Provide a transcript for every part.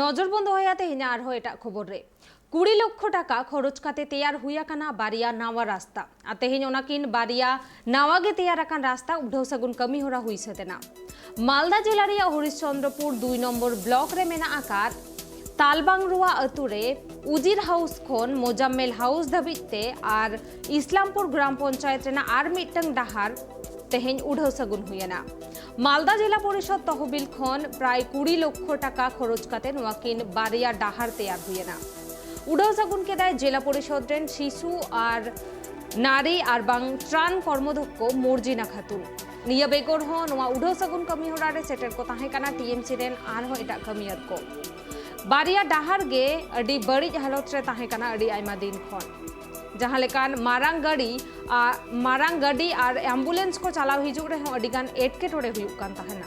নজরবন্দ হইয়াতে হিনা আর হয় এটা খবর রে 20 লক্ষ টাকা খরচ কাতে তৈয়ার হুইয়াকানা বারিয়া নাওয়া রাস্তা আতে হিন ওনাকিন বারিয়া নাওয়াগে তৈয়ার আকান রাস্তা উঢাও সাগুন কমি হরা হুইসেতে না মালদা জেলার হরিশ্চন্দ্রপুর 2 নম্বর ব্লক রে মেনা আকার তালবাংরুয়া আতুরে উজির হাউস খন মোজাম্মেল হাউস ধাবিতে আর ইসলামপুর গ্রাম পঞ্চায়েত রেনা আর মিটং ডাহার তেহেন উঢাও সাগুন হুইয়ানা মালদা জেলা পরিষদ তহবিল খন প্রায় 20 লক্ষ টাকা খরচ কাতে নোয়াকিন বারিয়া ডাহার তৈয়ার হুইয়ানা উড়াও সাগুনকে দেয় জেলা পরিষদ রেন শিশু আর নারী আর বাং ত্রাণ কর্মদক্ষ মর্জিনা খাতুন নিয়া বেগর হ নোয়া উড়াও সাগুন কমি হরারে সেটের को ताहे काना टीएमसी रेन आर हो एटा कमियत को बारिया डाहार गे अडी बड़ी हालत रे ताहे काना अडी आयमा दिन खन जहां लेकान मारांग गाड़ी और एम्बुलेंस को चलाव हिजुग रे अडी गान एटकेटोरे हुयुग कान ताहेना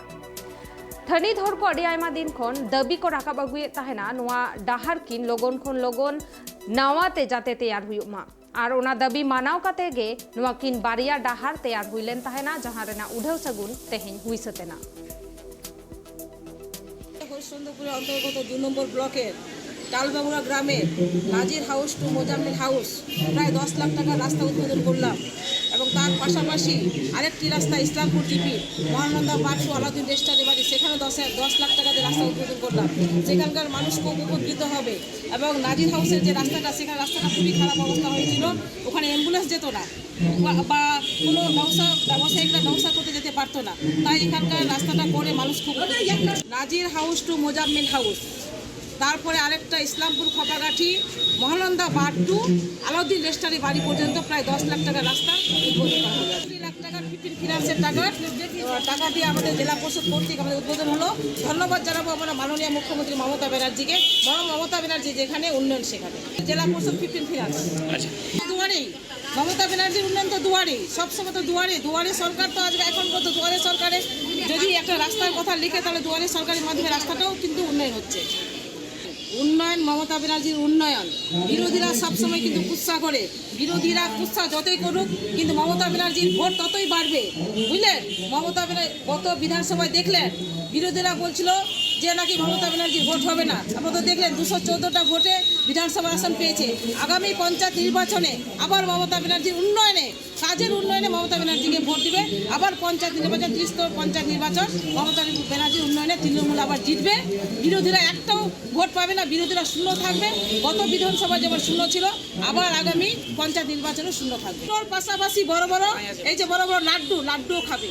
थनी धर को अडी आयमा दिन खन दाबी को राकाब अगुए ताहेना नोआ डाहार किन लोगन खन लोगन नावाते जाते तैयार हुयुग मा और ओना दाबी मानाव काते गे नोआ किन बारिया डाहार तैयार हुइलेन ताहेना जहां रेना उढाव सगुन तेहेन हुइसतेना হরিশ্চন্দ্রপুরের অন্তর্গত 2 নম্বর ব্লকের তালবাংরা গ্রামের নাজির হাউস টু মোজাম্মেল হাউস প্রায় 10 লাখ টাকার রাস্তা উদ্বোধন করলাম এবং তার পাশাপাশি আরেকটি রাস্তা Islampur GP Mahananda park to Alauddin রেস্টারে বাড়ি সেখানে 10 লাখ টাকা দিয়ে রাস্তা উদ্বোধন করলাম। সেখানকার মানুষ খুব উপকৃত হবে এবং নাজির হাউসের যে রাস্তাটা সেখানে রাস্তাটা খুবই খারাপ অবস্থা হয়েছিল, ওখানে অ্যাম্বুলেন্স যেত না বা কোনো ব্যবসায়িকরা ব্যবসা করতে যেতে পারতো না, তাই এখানকার রাস্তাটা করে মানুষ খুব নাজির হাউস টু মোজাম্মেল হাউস, তারপরে আরেকটা ইসলামপুর খপাগাঠি মহানন্দা বার টু আলাউদ্দিন রেস্টারি বাড়ি পর্যন্ত প্রায় 10 লাখ টাকার রাস্তা উদ্বোধন করা হলো। 2 লাখ টাকার ফিনান্সের টাকা দিয়ে আমাদের জেলা পরিষদ কর্তৃক আমাদের উদ্বোধন হলো। ধন্যবাদ জানাবো আমরা মাননীয় মুখ্যমন্ত্রী মমতা ব্যানার্জিকে। মমতা ব্যানার্জি যেখানে উন্নয়ন সেখানে জেলা পরিষদ 15 ফিনান্স দুয়ারেই মমতা ব্যানার্জির উন্নয়ন তো দুয়ারেই, সবসময় তো দুয়ারে সরকার তো আজকে এখন কত দুয়ারে সরকারে যদি একটা রাস্তার কথা লিখে তাহলে দুয়ারে সরকারের মাধ্যমে রাস্তাটাও কিন্তু উন্নয়ন হচ্ছে। উন্নয়ন মমতা ব্যানার্জির উন্নয়ন, বিরোধীরা সবসময় কিন্তু কুৎসা করে, বিরোধীরা কুৎসা যতই করুক কিন্তু মমতা ব্যানার্জির ভোট ততই বাড়বে, বুঝলেন। মমতা ব্যানার্জি গত বিধানসভায় দেখলেন বিরোধীরা বলছিল যে নাকি মমতা ব্যানার্জির ভোট হবে না, আপনারা দেখলেন 214টা ভোটে বিধানসভা আসন পেয়েছে। আগামী পঞ্চায়েত নির্বাচনে আবার মমতা ব্যানার্জির উন্নয়নে কাজের উন্নয়নে মমতা ব্যানার্জিকে ভোট দিবে। আবার পঞ্চায়েত নির্বাচন 30 পঞ্চায়েত নির্বাচন মমতা ব্যানার্জির উন্নয়নে তৃণমূল আবার জিতবে। বিরোধীরা একটাও ভোট পাবে না, বিরোধীরা শূন্য থাকবে। গত বিধানসভা যেমন শূন্য ছিল আবার আগামী পঞ্চায়েত নির্বাচনে শূন্য থাকবে। পাশাপাশি বড় বড় লাড্ডুও খাবে।